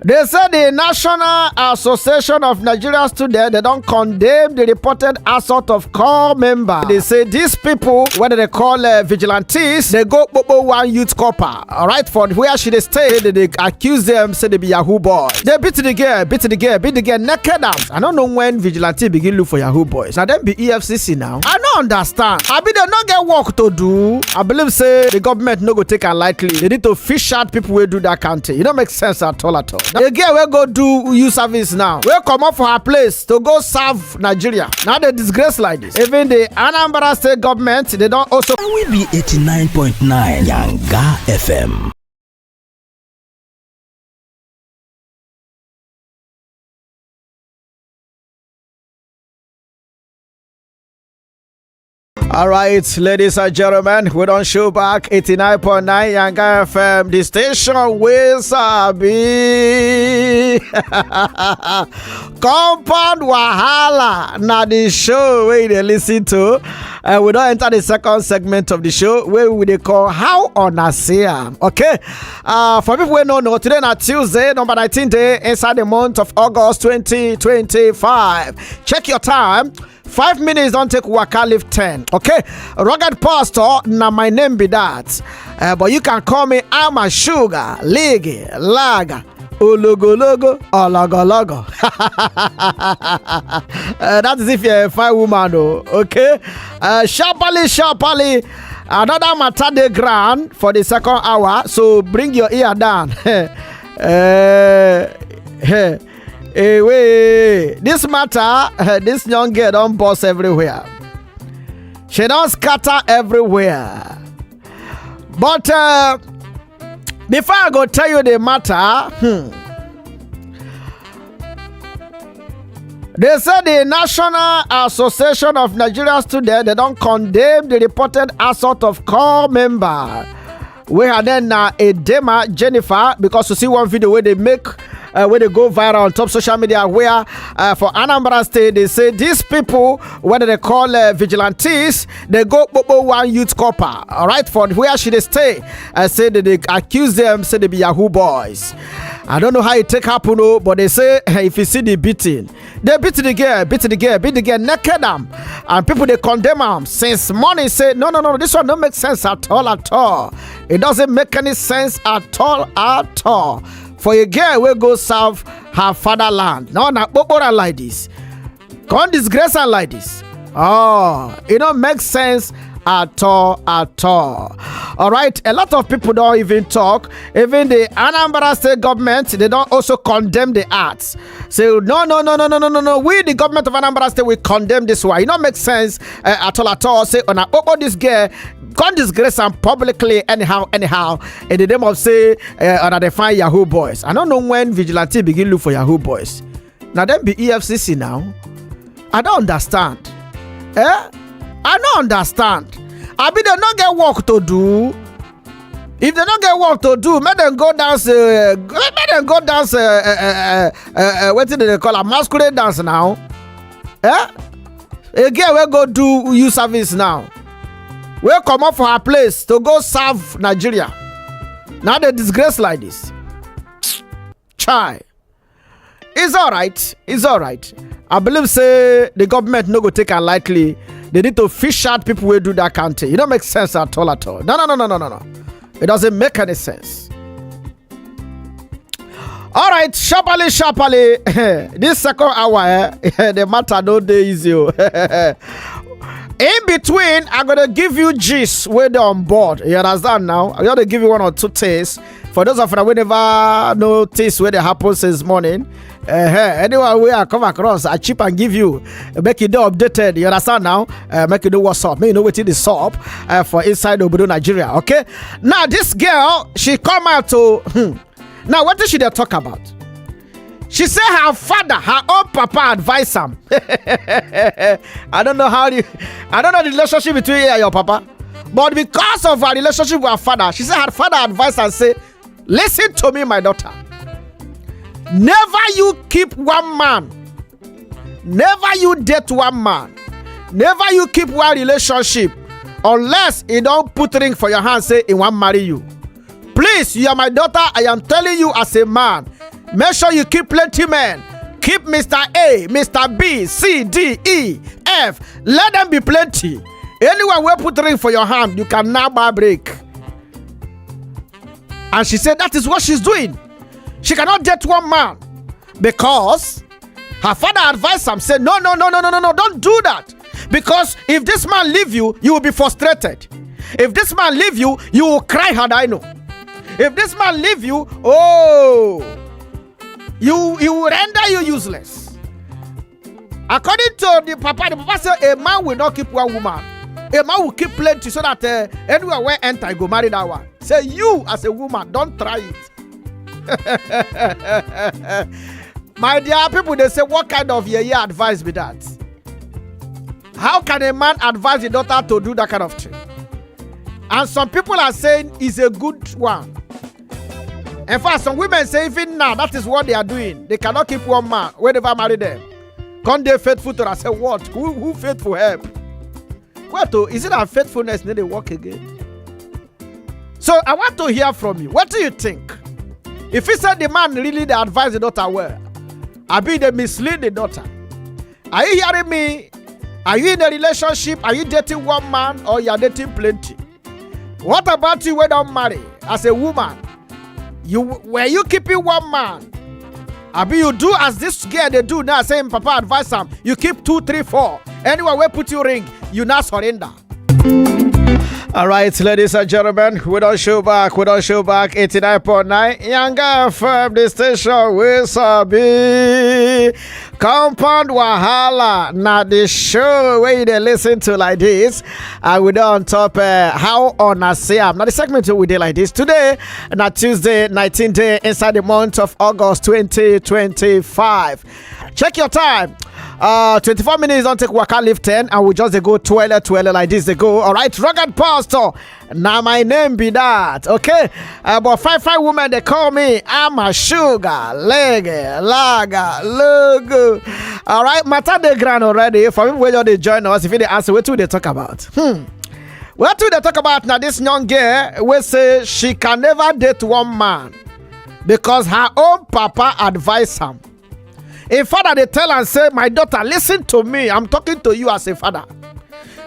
They say the National Association of Nigerian Students, they don't condemn the reported assault of core member. They say these people, whether they call vigilantes, they go one youth corper. All right, for where should they stay? They accuse them, say they be yahoo boys. They beat the girl, beat the girl naked arms. I don't know when vigilante begin look for yahoo boys. Now them be EFCC now. I don't understand. I be they not get work to do. I believe say the government no go take it lightly. They need to fish out people who do that county. It don't make sense at all. The girl will go do youth service now. We'll come up for her place to go serve Nigeria. Now they disgrace like this. Even the Anambra state government, they don't also. We be 89.9 Yanga FM. All right, ladies and gentlemen, we don't show back 89.9 Yanga FM, the station with Sabi. Compound Wahala. Now the show where they listen to. We don't enter the second segment of the show where we they call How on a Siam. Okay. For people who don't know, today is Tuesday, number 19 day inside the month of August 2025. Check your time. 5 minutes don't take waka live 10. Okay, rugged pastor, now my name be that. But you can call me I'm a sugar, ligi, laga, logo, or logo. That is if you're a fine woman, though. Okay, sharply. Another matter de grand for the second hour. So bring your ear down. Hey, wait. This matter, this young girl don't boss everywhere. She don't scatter everywhere. But before I go tell you the matter, they say the National Association of Nigerian Students, they don't condemn the reported assault of core member. We had then a dema Jennifer, because you see one video where they make where they go viral on top social media where for Anambra State they say these people, whether they call vigilantes, they go one youth corper. All right, for where should they stay? Say that they accuse them, say they be yahoo boys. I don't know how it take happen, but they say if you see the beating, they beat the girl naked them, and people they condemn them since morning. Say no, this one don't make sense at all. It doesn't make any sense at all. For a girl will go serve her fatherland. No, like this. Can't disgrace her like this. Oh, it don't make sense at all. All right, a lot of people don't even talk. Even the Anambra state government, they don't also condemn the acts. So no. We, the government of Anambra state, we condemn this one. It don't make sense at all. Say this girl can't disgrace them publicly anyhow in the name of say they find yahoo boys. I don't know when vigilante begin look for yahoo boys. Now them be EFCC now. I don't understand. I don't understand. I mean, they not get work to do. If they don't get work to do, make them go dance. What do they call a masquerade dance now? Again, we go do youth service now. We'll come up for her place to go serve Nigeria. Now they disgrace like this. Chai. It's all right. I believe say the government no go take it lightly. They need to fish out people who do that county. It don't make sense at all. No. It doesn't make any sense. All right, sharply. This second hour, the matter no dey easy. In between, I'm gonna give you gist where they're on board. You understand now? I'm gonna give you one or two tastes. For those of you who never notice where they happen since morning. Anyone where I come across, I chip and give you. Make it updated. You understand now? Make you know what's up. Make you know what it is up for inside Obodo, Nigeria. Okay? Now, this girl, she come out to... Now, what did she talk about? She said her father, her own papa advised him. I don't know the relationship between you and your papa. But because of her relationship with her father, she said her father advised her and say, listen to me, my daughter. Never you keep one man. Never you date one man. Never you keep one relationship unless he don't put ring for your hand, say he won't marry you. Please, you are my daughter. I am telling you as a man. Make sure you keep plenty men. Keep Mr. A, Mr. B, C, D, E, F. Let them be plenty. Anyone will put ring for your hand, you can now buy break. And she said that is what she's doing. She cannot date one man because her father advised him, said, no, don't do that. Because if this man leave you, you will be frustrated. If this man leave you, you will cry hard, I know. If this man leave you, he will render you useless. According to the papa said a man will not keep one woman. A man will keep plenty so that anywhere where enter, go marry that one. Say you as a woman, don't try it. My dear people, they say, what kind of year advice be that? How can a man advise a daughter to do that kind of thing? And some people are saying it's a good one. In fact, some women say even now that is what they are doing. They cannot keep one man when they marry them. Can't they faithful to us? I say what? Who faithful help? What? Is it our faithfulness that they work again? So I want to hear from you. What do you think? If he said the man really they advise the daughter well, I be they mislead the daughter. Are you hearing me? Are you in a relationship? Are you dating one man or you are dating plenty? What about you when don't marry as a woman? Were you keeping one man? Abi you do as this girl they do now, saying papa advise them. You keep 2, 3, 4. Anyway, where put your ring, you now surrender. All right, ladies and gentlemen, we don't show back. 89.9 Yanga FM, the station we sabi. Compound Wahala. Now the show where they listen to like this. And we don't top how on I say I'm. Now the segment we did like this today. Now Tuesday, 19th day inside the month of August 2025. Check your time. 24 minutes don't take waka lift 10 and we just go twirl like this they go. All right, rugged pastor. Now my name be that. Okay, but five women they call me. I'm a sugar leg lager logo. All right, matter the grand already. For people where they join us, if they answer, what do they talk about? What do they talk about now? This young girl will say she can never date one man because her own papa advised her. A father, they tell and say, my daughter, listen to me. I'm talking to you as a father.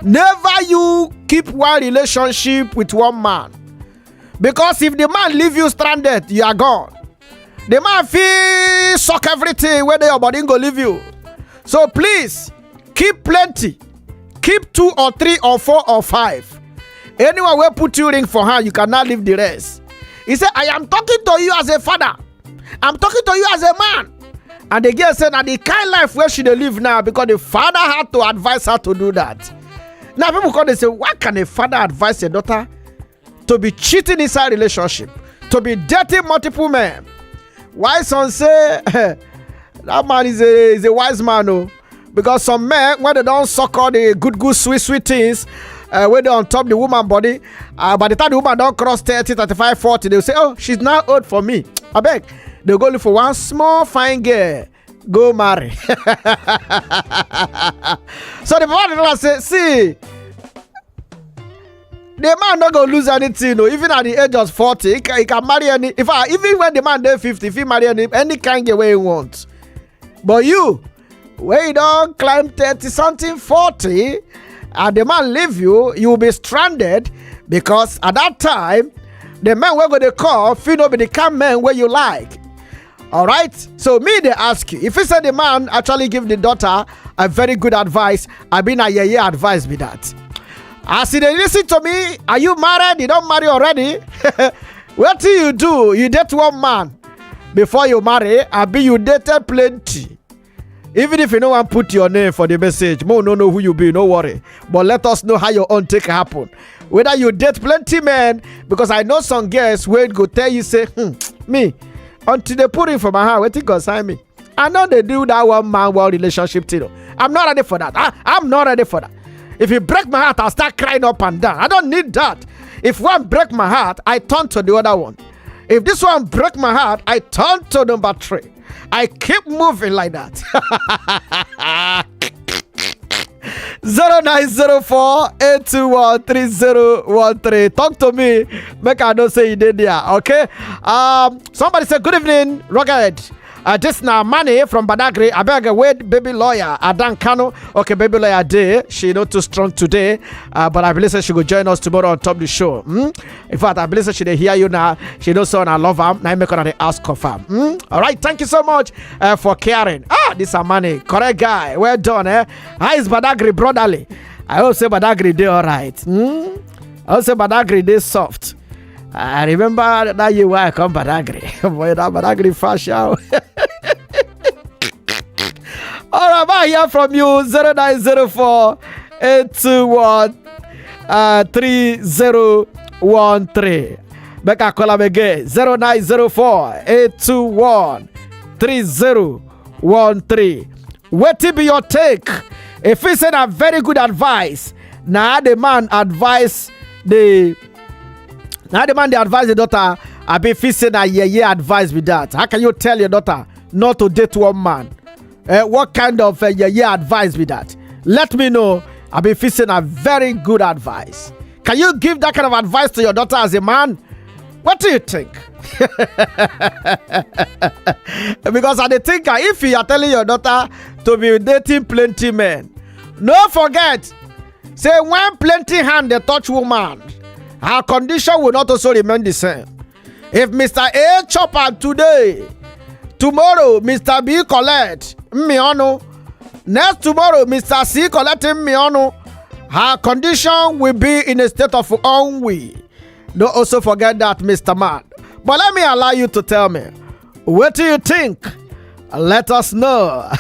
Never you keep one relationship with one man. Because if the man leave you stranded, you are gone. The man feel suck everything whether your body go leave you. So please, keep plenty. Keep 2 or 3 or 4 or 5. Anyone will put you ring for her, you cannot leave the rest. He said, I am talking to you as a father. I'm talking to you as a man. And the girl said that the kind life where she live now because the father had to advise her to do that. Now people come and say, why can a father advise a daughter to be cheating inside relationship, to be dating multiple men? Why some say that man is a wise man, no? Because some men when they don't suck all the good sweet things, when they on top the woman body, by the time the woman don't cross 30, 35, 40, they'll say, oh, she's now old for me. I beg. They go look for one small fine girl, go marry. So the father say, see, the man not gonna lose anything, no. Even at the age of 40, he can marry any. Even when the man dey 50, if he marry any kind girl way he wants. But you, when you don't climb 30 something, 40, and the man leave you, you will be stranded because at that time, the man we're going to call, feel no be the kind man where you like. All right, so me they ask you if you say the man actually give the daughter a very good advice, I been a yeah advice be that. As they listen to me, are you married? You don't marry already? What do? You date one man before you marry. I be you dated plenty. Even if you no one put your name for the message, mo no know who you be, no worry. But let us know how your own take happen. Whether you date plenty men, because I know some girls will go tell you say, me. Until they put it for my heart, waiting consign me. I know they do that one man world relationship thing. I'm not ready for that. I'm not ready for that. If you break my heart, I'll start crying up and down. I don't need that. If one break my heart, I turn to the other one. If this one break my heart, I turn to number 3. I keep moving like that. 0904-821-3013. Talk to me. Make I don't say you did there. Okay. Somebody said, good evening, Rugged. This now money from Badagry. I beg a wait, baby lawyer. Adan Kano. Okay, baby lawyer day. She not too strong today. But I believe she will join us tomorrow on top of the show. In fact, I believe she hear you now. She knows so and I love her. Now I make her the ask confirm. All right. Thank you so much for caring. This is money. Correct guy. Well done. How is Badagry brotherly? I hope say Badagry day all right. I hope say Badagry day soft. I remember that year where I come Badagry. Boy, that Badagry fashion. All right, I hear from you. 0904-821-3013. Make a call again. 0904-821-3013. What be your take? If he said a very good advice, now the man advise the advise the daughter. I be facing a yeah advice with that. How can you tell your daughter not to date one man? What kind of yeah advice with that? Let me know. I be facing a very good advice. Can you give that kind of advice to your daughter as a man? What do you think? Because I think if you are telling your daughter to be dating plenty men, don't forget, say when plenty hand they touch woman, her condition will not also remain the same. If Mr. A chop her today, tomorrow Mr. B collect miono, next tomorrow Mr. C collect miono, her condition will be in a state of ennui. Don't also forget that, Mr. Man. But let me allow you to tell me, what do you think? Let us know.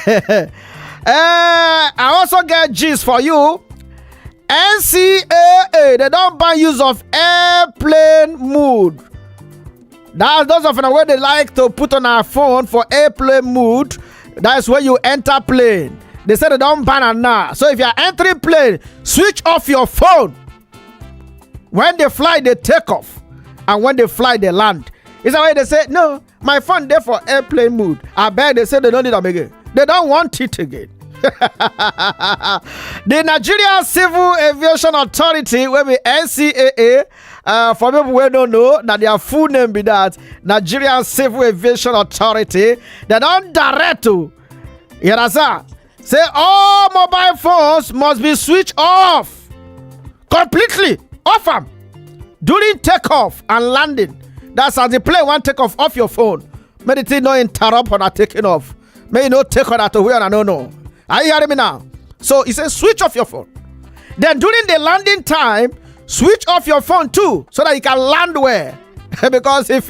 I also get G's for you. NCAA, they don't ban use of airplane mode. That's those of the way they like to put on our phone for airplane mode. That's where you enter plane. They said they don't ban it now. So if you're entering plane, switch off your phone. When they fly, they take off. And when they fly, they land. It's the way they say, no, my phone there for airplane mode. I bet they say they don't need them again. They don't want it again. The Nigerian Civil Aviation Authority, where be NCAA, for people who don't know that their full name be that Nigerian Civil Aviation Authority, they don't direct to, you understand? Say all mobile phones must be switched off completely, off them during takeoff and landing. That's as the plane want take off your phone. May it not interrupt on taking off. May you not take on that to where I don't know. Are you hearing me now? So it says switch off your phone. Then during the landing time, switch off your phone too, so that you can land where. Because if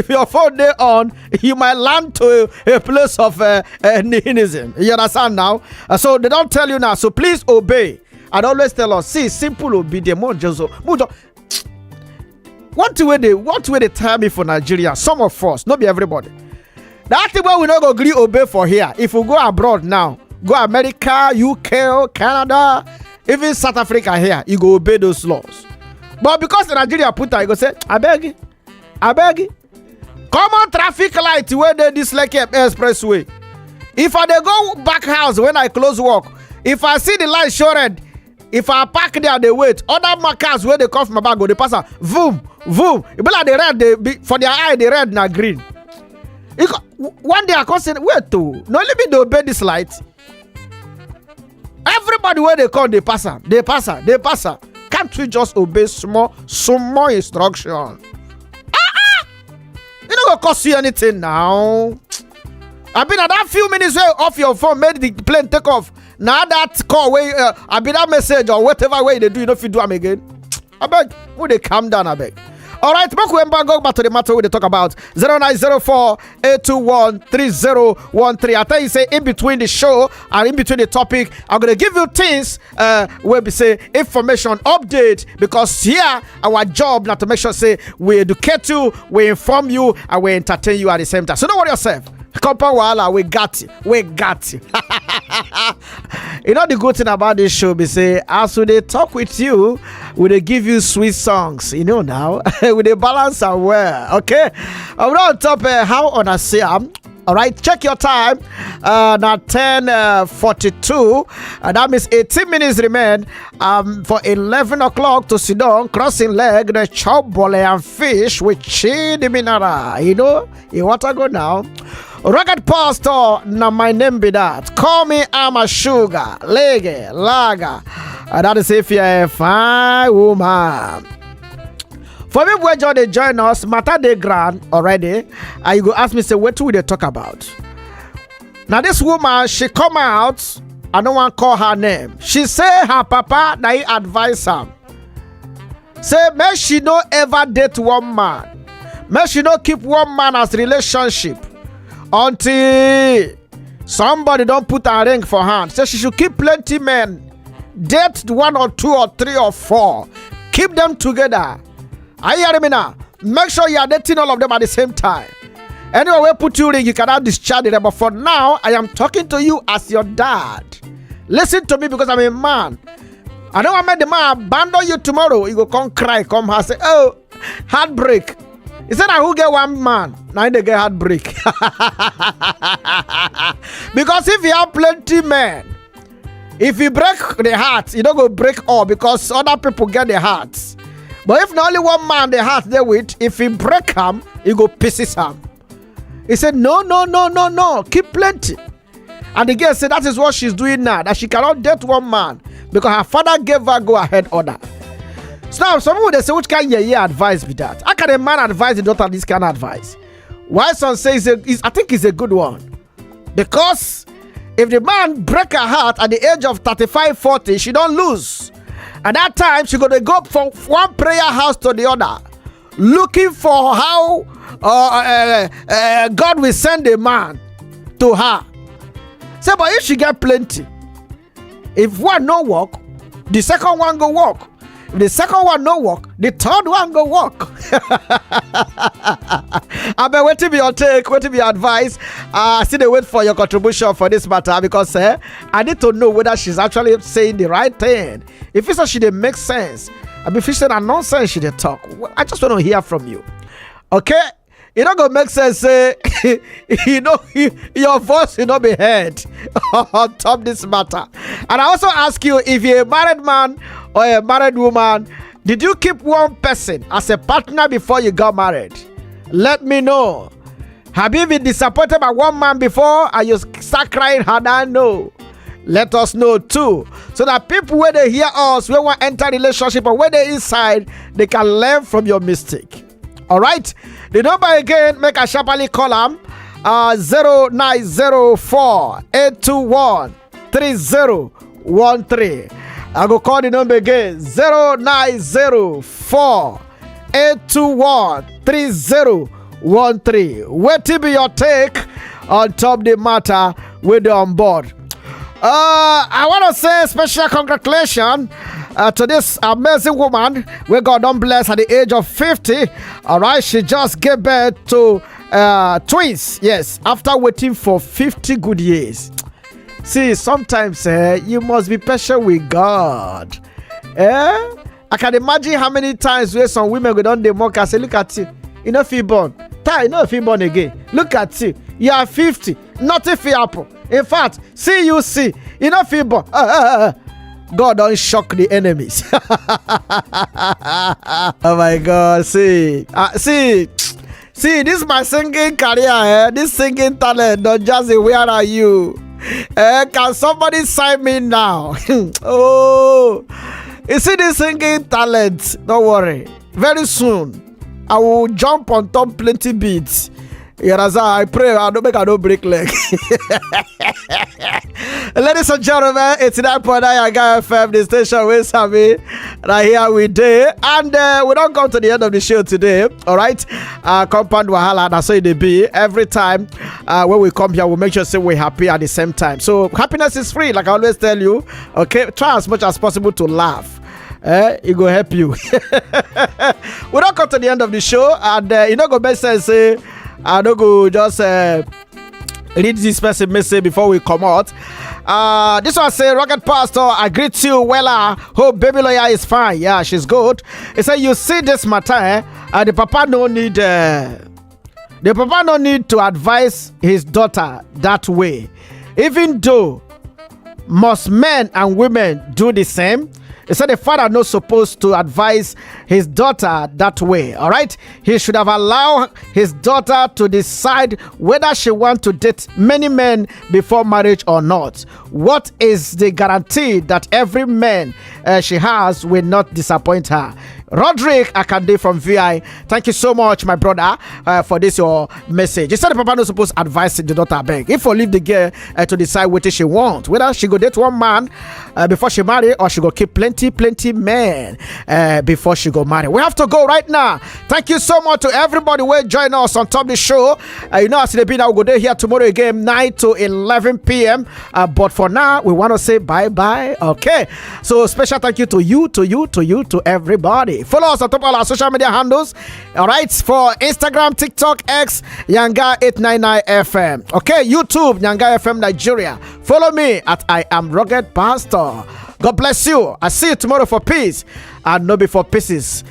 your phone there on, you might land to a place of nihilism. You understand now? So they don't tell you now. So please obey. And always tell us, see, simple obedience. What way they tell me for Nigeria? Some of us, not be everybody. That's the way we not go agree obey for here. If we go abroad now, go America, UK, Canada, even South Africa here, you go obey those laws. But because the Nigeria put out, you go say, I beg you. Common traffic light where they dislike expressway. If I dey go back house when I close work, if I see the light show red, if I park there, they wait. Other cars where they come from my back go, they pass, boom. It be like the red, for their eye, the red na green. One day I come say, wait to, no let me to obey this light. Everybody where they come, they pass. Can't we just obey small instruction? It don't go cost you anything now. I been at that few minutes way off your phone, made the plane take off. Now that call way, I been that message or whatever way they do, you know if you do them again. I beg, would they calm down? I beg. All right, go back to the matter we talk about 0904-821-3013. I tell you, say in between the show and in between the topic, I'm gonna give you things where we say information update, because here our job now to make sure say we educate you, we inform you, and we entertain you at the same time. So don't worry yourself. Compound Wahala, we got you. You know the good thing about this show be say as we talk with you, we they give you sweet songs, you know now. With the balance and well, okay. I'm not on top how on I say All right, check your time. Now 10:42. That means 18 minutes remain. For 11 o'clock to sit down, crossing leg, the chop bole and fish with chili mineral. You know, you want to go now? Rugged pastor, now my name be that. Call me, I'm a sugar, lege, lager. That is if you're a fine woman. For me, when they join us, matter they grand already, and you go ask me, say, what will they talk about? Now, this woman, she come out, I don't want to call her name. She say her papa, now he advise her. Say, may she no ever date one man. May she no keep one man as relationship until somebody don't put a ring for her. Say she should keep plenty men. Date 1 or 2 or 3 or 4. Keep them together. Are you hearing me now? Make sure you are dating all of them at the same time. Anyway, we put you ring, you cannot discharge it. But for now, I am talking to you as your dad. Listen to me because I'm a man. I don't want the man abandon you tomorrow. You go come cry, come here, say, oh, heartbreak. He said, I will get one man. Now they get heartbreak. Because if you have plenty men, if you break the heart, you don't go break all because other people get the hearts. But if not only one man the heart there with, if he break him, he go pieces him. He said, no, keep plenty. And the girl said that is what she's doing now, that she cannot date one man because her father gave her go ahead order. So now some people they say, which kind of advice be that? How can a man advise the daughter this kind of advice? Why some say I think it's a good one. Because if the man break her heart at the age of 35, 40, she don't lose. At that time, she gonna go from one prayer house to the other, looking for how God will send a man to her. Say, but if she get plenty, if one no work, the second one go work. If the second one no work, the third one go work. I been waiting for your take, waiting for your advice. Still they wait for your contribution for this matter because I need to know whether she's actually saying the right thing. If it's she didn't make sense, I mean, if she said a nonsense, she didn't talk. I just want to hear from you. Okay? It not gonna make sense. Your voice will not be heard on top this matter. And I also ask you, if you're a married man or a married woman, did you keep one person as a partner before you got married? Let me know. Have you been disappointed by one man before and you start crying hard? I know. Let us know too, so that people when they hear us, when we enter relationship or when they're inside, they can learn from your mistake. All right. The number again, make a sharply call them 0904 821 3013. I go call the number again 0904 821 3013. Wait till be your take on top the matter with the on board. I want to say special congratulations to this amazing woman we God don't bless at the age of 50. All right, she just gave birth to twins. Yes, after waiting for 50 good years. See, sometimes you must be patient with God. I can imagine how many times where some women go down the mock and say, look at you, you know, if you born, you know, if you born again. Look at you, you are 50, nothing will happen. In fact, you know, if you born. God don't shock the enemies. Oh my God, see, this is my singing career, this singing talent, not just where are you? Can somebody sign me now? Oh, you see this singing talent, don't worry. Very soon, I will jump on top plenty beats. I pray I don't break leg. Ladies and gentlemen, 89.9 Yanga FM, the station with Sammy. Right here we day. And we don't come to the end of the show today. Alright. Compound Wahala, that's how it be. Every time when we come here, we make sure say we're happy at the same time. So happiness is free, like I always tell you. Okay, try as much as possible to laugh. It will help you. We don't come to the end of the show, and you know go best say I don't go just read this person message before we come out. This one say, Rocket Pastor, I greet you. Well, hope baby lawyer is fine. Yeah, she's good. He said, you see this matter, and the papa no need The papa no need to advise his daughter that way. Even though must men and women do the same, he said the father not supposed to advise his daughter that way. All right, he should have allowed his daughter to decide whether she wants to date many men before marriage or not. What is the guarantee that every man she has will not disappoint her? Roderick Akande from VI, thank you so much, my brother, for this your message. He said the papa not supposed to advise the daughter beg. If you leave the girl to decide what she want, whether she go date one man before she marry, or she go keep plenty men before she go marry. We have to go right now. Thank you so much to everybody who join us on top of the show. You know, as it be now, we'll go there here tomorrow again, 9 to 11 p.m. But for now, we want to say bye. Okay. So special thank you to you, to everybody. Follow us on top of our social media handles. All right. For Instagram, TikTok, X, Yanga899FM. Okay. YouTube, Yanga FM Nigeria. Follow me at I Am Rugged Pastor. God bless you. I see you tomorrow for peace and no be for pieces.